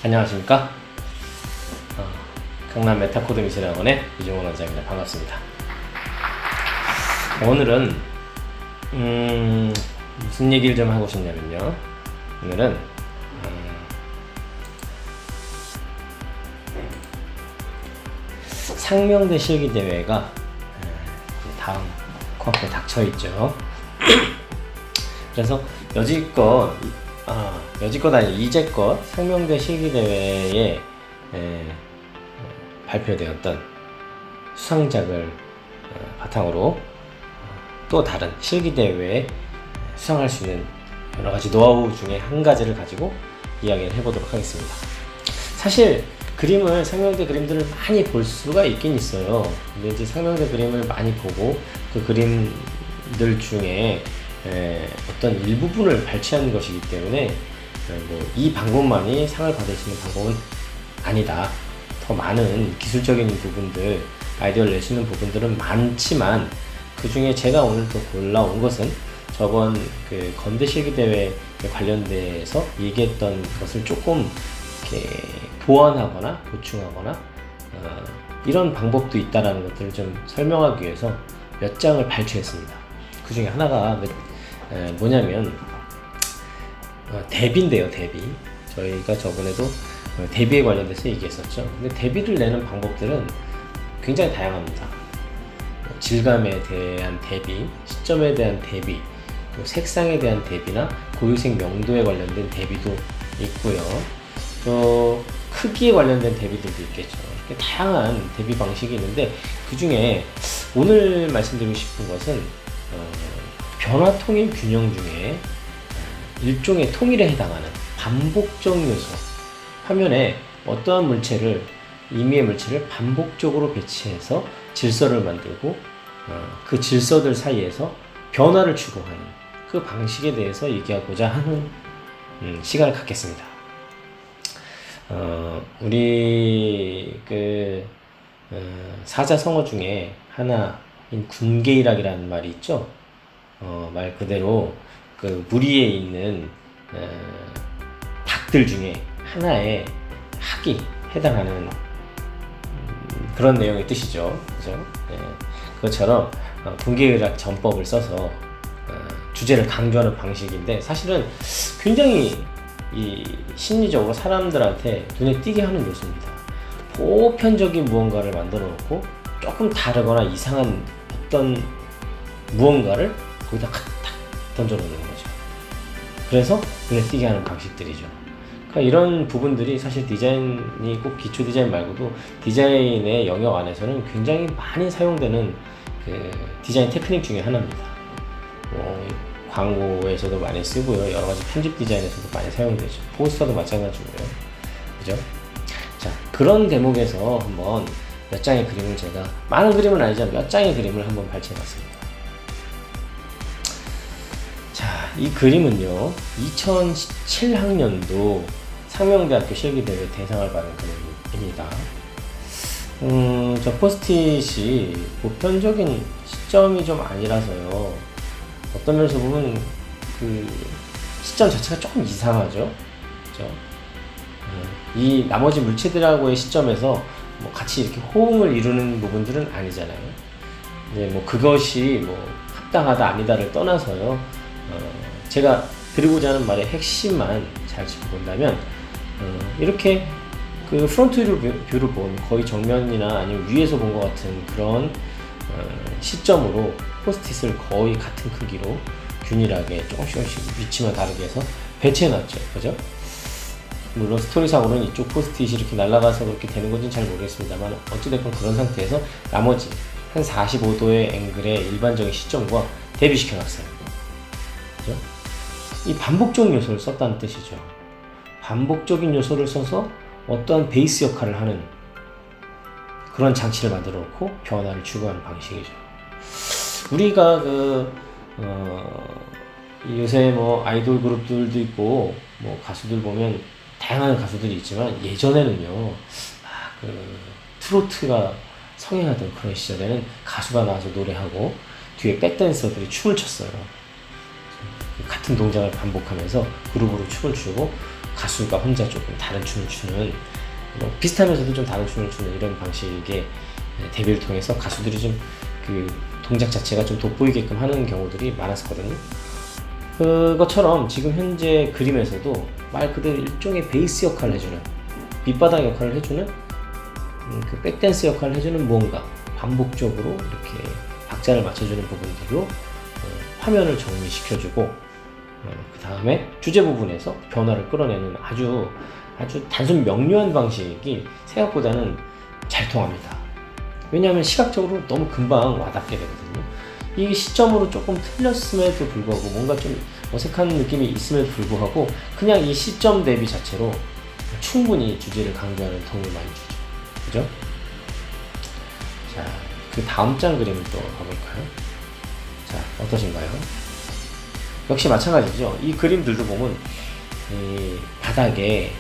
안녕하십니까? 강남 메타코드 미술학원의 이종원 원장입니다. 반갑습니다. 오늘은 무슨 얘기를 좀 하고 싶냐면요. 오늘은 상명대 실기대회가 다음 코앞에 닥쳐있죠. 그래서 여지껏 아니 이제껏 상명대 실기대회에 발표되었던 수상작을 바탕으로 또 다른 실기대회에 수상할 수 있는 여러가지 노하우 중에 한 가지를 가지고 이야기를 해보도록 하겠습니다. 사실 상명대 그림들을 많이 볼 수가 있긴 있어요. 근데 이제 상명대 그림을 많이 보고 그 그림들 중에 어떤 일부분을 발췌한 것이기 때문에 이 방법만이 상을 받을 수 있는 방법은 아니다. 더 많은 기술적인 부분들, 아이디어를 낼 수 있는 부분들은 많지만 그 중에 제가 오늘 또 골라온 것은 저번 그 건대 실기대회에 관련돼서 얘기했던 것을 조금 이렇게 보완하거나 보충하거나 이런 방법도 있다라는 것들을 좀 설명하기 위해서 몇 장을 발췌했습니다. 그 중에 하나가 뭐냐면 대비인데요. 대비. 저희가 저번에도 대비에 관련돼서 얘기했었죠. 근데 대비를 내는 방법들은 굉장히 다양합니다. 질감에 대한 대비, 시점에 대한 대비, 또 색상에 대한 대비나 고유색 명도에 관련된 대비도 있고요. 또 크기에 관련된 대비들도 있겠죠. 이렇게 다양한 대비 방식이 있는데 그 중에 오늘 말씀드리고 싶은 것은 변화 통일 균형 중에 일종의 통일에 해당하는 반복적 요소, 화면에 어떠한 물체를, 임의의 물체를 반복적으로 배치해서 질서를 만들고 그 질서들 사이에서 변화를 추구하는 그 방식에 대해서 얘기하고자 하는 시간을 갖겠습니다. 우리 사자성어 중에 하나인 군계일학이라는 말이 있죠. 말 그대로 그 무리에 있는 닭들 중에 하나의 학이 해당하는 그런 내용의 뜻이죠. 그죠? 그것처럼 군계의학 전법을 써서 주제를 강조하는 방식인데 사실은 굉장히 심리적으로 사람들한테 눈에 띄게 하는 요소입니다. 보편적인 무언가를 만들어 놓고 조금 다르거나 이상한 어떤 무언가를 거기다 탁 던져 놓는 거죠. 그래서 눈에 띄게 하는 방식들이죠. 그러니까 이런 부분들이 사실 디자인이 꼭 기초 디자인 말고도 디자인의 영역 안에서는 굉장히 많이 사용되는 디자인 테크닉 중에 하나입니다. 광고에서도 많이 쓰고요. 여러 가지 편집 디자인에서도 많이 사용되죠. 포스터도 마찬가지고요. 그죠? 자, 그런 대목에서 한번 몇 장의 그림을 제가, 많은 그림은 아니지만 몇 장의 그림을 한번 발췌해봤습니다. 자, 이 그림은요, 2017학년도 상명대학교 실기대회 대상을 받은 그림입니다. 저 포스트잇이 보편적인 시점이 좀 아니라서요. 어떤 면에서 보면 그 시점 자체가 조금 이상하죠. 그죠? 이 나머지 물체들하고의 시점에서 뭐 같이 이렇게 호응을 이루는 부분들은 아니잖아요. 이제 뭐 그것이 뭐 합당하다 아니다를 떠나서요. 제가 드리고자 하는 말의 핵심만 잘 짚어본다면 이렇게 그 프론트 뷰를 본 거의 정면이나 아니면 위에서 본 것 같은 그런 시점으로 포스트잇을 거의 같은 크기로 균일하게 조금씩 위치만 다르게 해서 배치해놨죠. 그죠? 물론 스토리상으로는 이쪽 포스트잇이 이렇게 날아가서 그렇게 되는 건지는 잘 모르겠습니다만 어찌됐건 그런 상태에서 나머지 한 45도의 앵글의 일반적인 시점과 대비시켜놨어요. 그죠? 이 반복적 요소를 썼다는 뜻이죠. 반복적인 요소를 써서 어떠한 베이스 역할을 하는 그런 장치를 만들어 놓고 변화를 추구하는 방식이죠. 우리가 요새 뭐 아이돌 그룹들도 있고 뭐 가수들 보면 다양한 가수들이 있지만 예전에는요, 트로트가 성행하던 그런 시절에는 가수가 나와서 노래하고 뒤에 백댄서들이 춤을 췄어요. 같은 동작을 반복하면서 그룹으로 춤을 추고 가수가 혼자 조금 다른 춤을 추는, 뭐 비슷하면서도 좀 다른 춤을 추는 이런 방식의 데뷔를 통해서 가수들이 좀 그 동작 자체가 좀 돋보이게끔 하는 경우들이 많았었거든요. 그것처럼 지금 현재 그림에서도 말 그대로 일종의 베이스 역할을 해주는, 밑바닥 역할을 해주는 그 백댄스 역할을 해주는 무언가, 반복적으로 이렇게 박자를 맞춰주는 부분들로 화면을 정리시켜주고, 그 다음에 주제 부분에서 변화를 끌어내는 아주 단순 명료한 방식이 생각보다는 잘 통합니다. 왜냐하면 시각적으로 너무 금방 와닿게 되거든요. 이 시점으로 조금 틀렸음에도 불구하고 뭔가 좀 어색한 느낌이 있음에도 불구하고 그냥 이 시점 대비 자체로 충분히 주제를 강조하는 도움을 많이 주죠. 그죠? 자, 그 다음 장 그림을 또 가볼까요? 자, 어떠신가요? 역시 마찬가지죠. 이 그림들도 보면 이 바닥에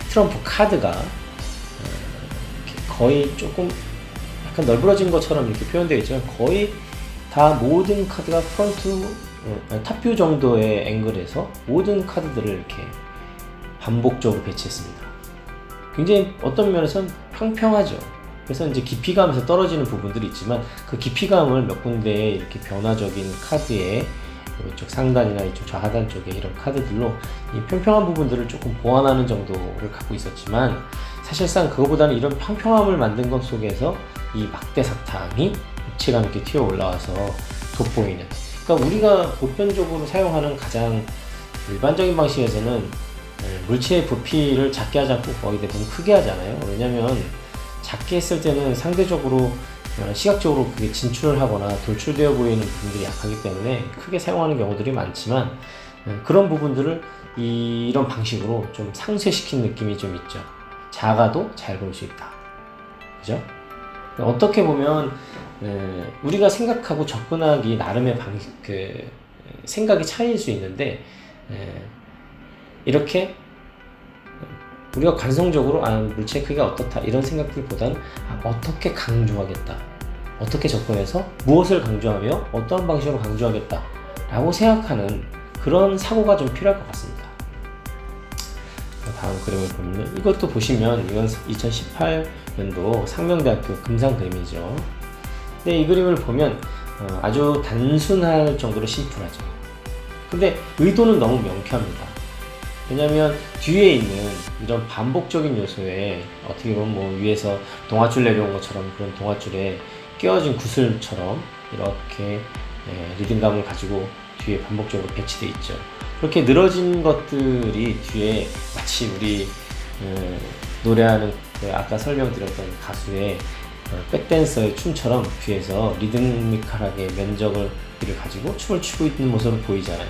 트럼프 카드가 거의 조금 약간 널브러진 것처럼 이렇게 표현되어 있지만 거의 다 모든 카드가 탑뷰 정도의 앵글에서 모든 카드들을 이렇게 반복적으로 배치했습니다. 굉장히 어떤 면에서는 평평하죠. 그래서 이제 깊이감에서 떨어지는 부분들이 있지만 그 깊이감을 몇 군데에 이렇게 변화적인 카드에 이쪽 상단이나 이쪽 좌하단 쪽에 이런 카드들로 이 평평한 부분들을 조금 보완하는 정도를 갖고 있었지만, 사실상 그거보다는 이런 평평함을 만든 것 속에서 이 막대 사탕이 입체감 있게 튀어 올라와서 돋보이는, 그러니까 우리가 보편적으로 사용하는 가장 일반적인 방식에서는 물체의 부피를 작게 하지 않고 거의 대부분 크게 하잖아요. 왜냐면 작게 했을 때는 상대적으로 시각적으로 그게 진출을 하거나 돌출되어 보이는 부분들이 약하기 때문에 크게 사용하는 경우들이 많지만, 그런 부분들을 이런 방식으로 좀 상쇄시킨 느낌이 좀 있죠. 작아도 잘 볼 수 있다. 그죠? 어떻게 보면 우리가 생각하고 접근하기 나름의 생각이 차이일 수 있는데, 이렇게 우리가 관성적으로 물체의 크기가 어떻다 이런 생각들보다는 어떻게 강조하겠다, 어떻게 접근해서 무엇을 강조하며 어떠한 방식으로 강조하겠다 라고 생각하는 그런 사고가 좀 필요할 것 같습니다. 다음 그림을 보면, 이것도 보시면 이건 2018년도 상명대학교 금상 그림이죠. 근데 이 그림을 보면 아주 단순할 정도로 심플하죠. 근데 의도는 너무 명쾌합니다. 왜냐면 뒤에 있는 이런 반복적인 요소에 어떻게 보면 뭐 위에서 동아줄 내려온 것처럼 그런 동아줄에 끼워진 구슬처럼 이렇게 리듬감을 가지고 뒤에 반복적으로 배치되어 있죠. 그렇게 늘어진 것들이 뒤에 마치 우리 노래하는 아까 설명드렸던 가수의 백댄서의 춤처럼 뒤에서 리드미컬하게 면적을 가지고 춤을 추고 있는 모습으로 보이잖아요.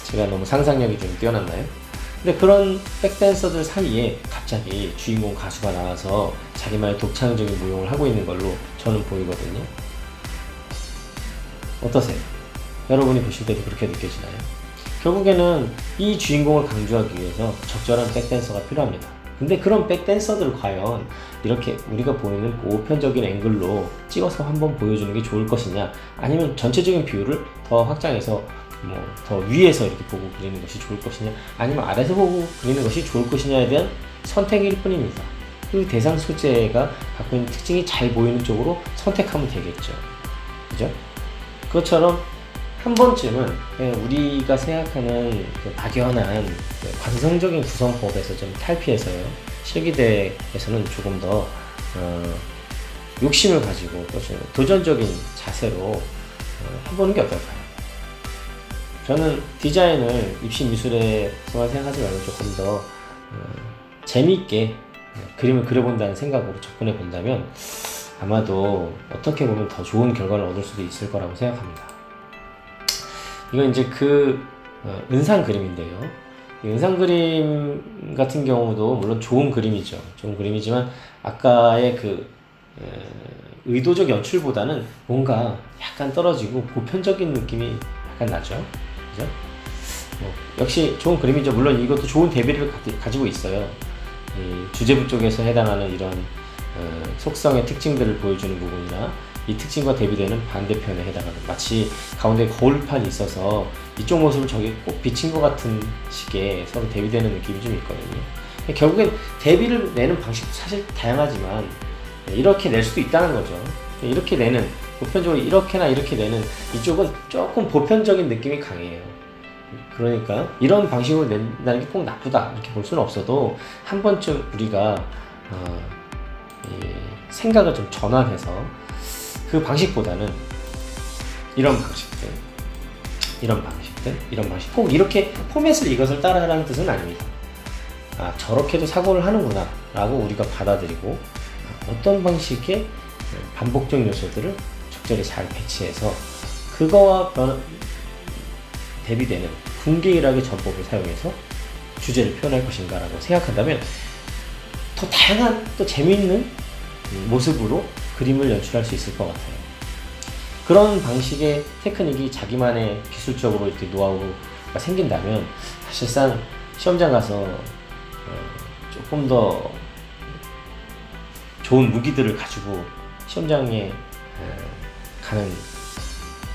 제가 너무 상상력이 좀 뛰어났나요? 근데 그런 백댄서들 사이에 갑자기 주인공 가수가 나와서 자기만의 독창적인 무용을 하고 있는 걸로 저는 보이거든요. 어떠세요? 여러분이 보실 때도 그렇게 느껴지나요? 결국에는 이 주인공을 강조하기 위해서 적절한 백댄서가 필요합니다. 근데 그런 백댄서들을 과연 이렇게 우리가 보이는 보편적인 앵글로 찍어서 한번 보여주는 게 좋을 것이냐, 아니면 전체적인 비율을 더 확장해서 더 위에서 이렇게 보고 그리는 것이 좋을 것이냐, 아니면 아래에서 보고 그리는 것이 좋을 것이냐에 대한 선택일 뿐입니다. 그 대상 소재가 갖고 있는 특징이 잘 보이는 쪽으로 선택하면 되겠죠. 그죠? 그것처럼 한 번쯤은 우리가 생각하는 그 막연한 관성적인 구성법에서 좀 탈피해서요, 실기대에서는 조금 더 욕심을 가지고 도전적인 자세로 해보는 게 어떨까요? 저는 디자인을 입시 미술에서만 생각하지 말고 조금 더 재미있게 그림을 그려본다는 생각으로 접근해 본다면 아마도 어떻게 보면 더 좋은 결과를 얻을 수도 있을 거라고 생각합니다. 이건 이제 은상 그림인데요. 이 은상 그림 같은 경우도 물론 좋은 그림이죠. 좋은 그림이지만 아까의 의도적 연출보다는 뭔가 약간 떨어지고 보편적인 느낌이 약간 나죠. 그죠? 역시 좋은 그림이죠. 물론 이것도 좋은 대비를 가지고 있어요. 이 주제부 쪽에서 해당하는 이런 속성의 특징들을 보여주는 부분이나 이 특징과 대비되는 반대편에 해당하는, 마치 가운데 거울판이 있어서 이쪽 모습을 저기 꼭 비친 것 같은 식의 서로 대비되는 느낌이 좀 있거든요. 결국엔 대비를 내는 방식도 사실 다양하지만 이렇게 낼 수도 있다는 거죠. 이렇게 내는, 보편적으로 이렇게나 이렇게 내는 이쪽은 조금 보편적인 느낌이 강해요. 그러니까 이런 방식으로 낸다는 게 꼭 나쁘다 이렇게 볼 수는 없어도 한 번쯤 우리가 생각을 좀 전환해서 그 방식보다는 이런 방식들, 이런 방식, 꼭 이렇게 포맷을 이것을 따라하라는 뜻은 아닙니다. 저렇게도 사고를 하는구나 라고 우리가 받아들이고 어떤 방식의 반복적 요소들을 적절히 잘 배치해서 그거와 대비되는 군계일학의 전법을 사용해서 주제를 표현할 것인가 라고 생각한다면 더 다양한 또 재미있는 모습으로 그림을 연출할 수 있을 것 같아요. 그런 방식의 테크닉이 자기만의 기술적으로 이렇게 노하우가 생긴다면 사실상 시험장 가서 조금 더 좋은 무기들을 가지고 시험장에 가는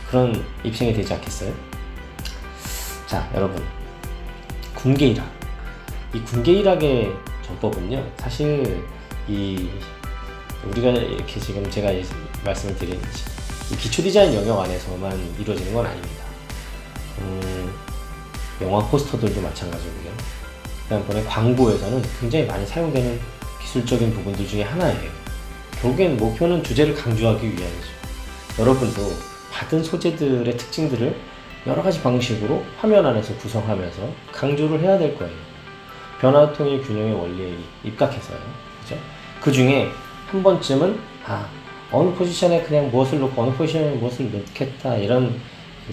그런 입생이 되지 않겠어요? 자, 여러분, 군계일학. 이 군계일학의 전법은요, 사실 우리가 이렇게 지금 제가 말씀을 드린 이 기초 디자인 영역 안에서만 이루어지는 건 아닙니다. 영화 포스터들도 마찬가지고요. 그다음에 광고에서는 굉장히 많이 사용되는 기술적인 부분들 중에 하나예요. 결국엔 목표는 주제를 강조하기 위함이죠. 여러분도 받은 소재들의 특징들을 여러 가지 방식으로 화면 안에서 구성하면서 강조를 해야 될 거예요. 변화 통일 균형의 원리에 입각해서요. 그죠? 그 중에 한 번쯤은 어느 포지션에 그냥 무엇을 놓고 어느 포지션에 무엇을 놓겠다 이런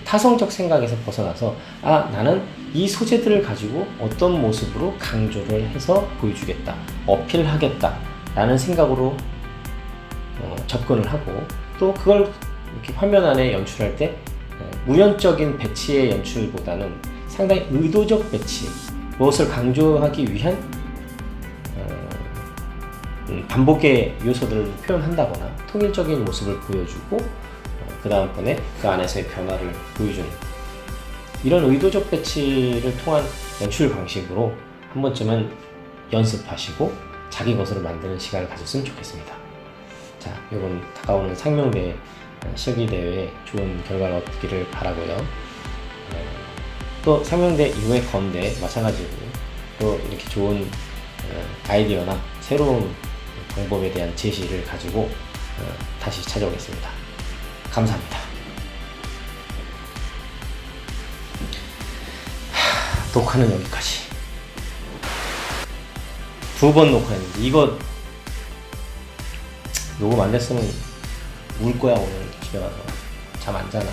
타성적 생각에서 벗어나서 나는 이 소재들을 가지고 어떤 모습으로 강조를 해서 보여주겠다, 어필하겠다 라는 생각으로 접근을 하고 또 그걸 이렇게 화면 안에 연출할 때 우연적인 배치의 연출보다는 상당히 의도적 배치, 무엇을 강조하기 위한 반복의 요소들을 표현한다거나 통일적인 모습을 보여주고 그 다음번에 그 안에서의 변화를 보여주는 이런 의도적 배치를 통한 연출 방식으로 한 번쯤은 연습하시고 자기 것으로 만드는 시간을 가졌으면 좋겠습니다. 자, 이번 다가오는 상명대 실기대회에 좋은 결과를 얻기를 바라고요. 또 상명대 이후의 건대 마찬가지로 또 이렇게 좋은 아이디어나 새로운 방법에 대한 제시를 가지고 다시 찾아오겠습니다. 감사합니다. 녹화는 여기까지. 2번 녹화했는데 이거 녹음 안 됐으면 울 거야. 오늘 집에 가서 잠 안 자나.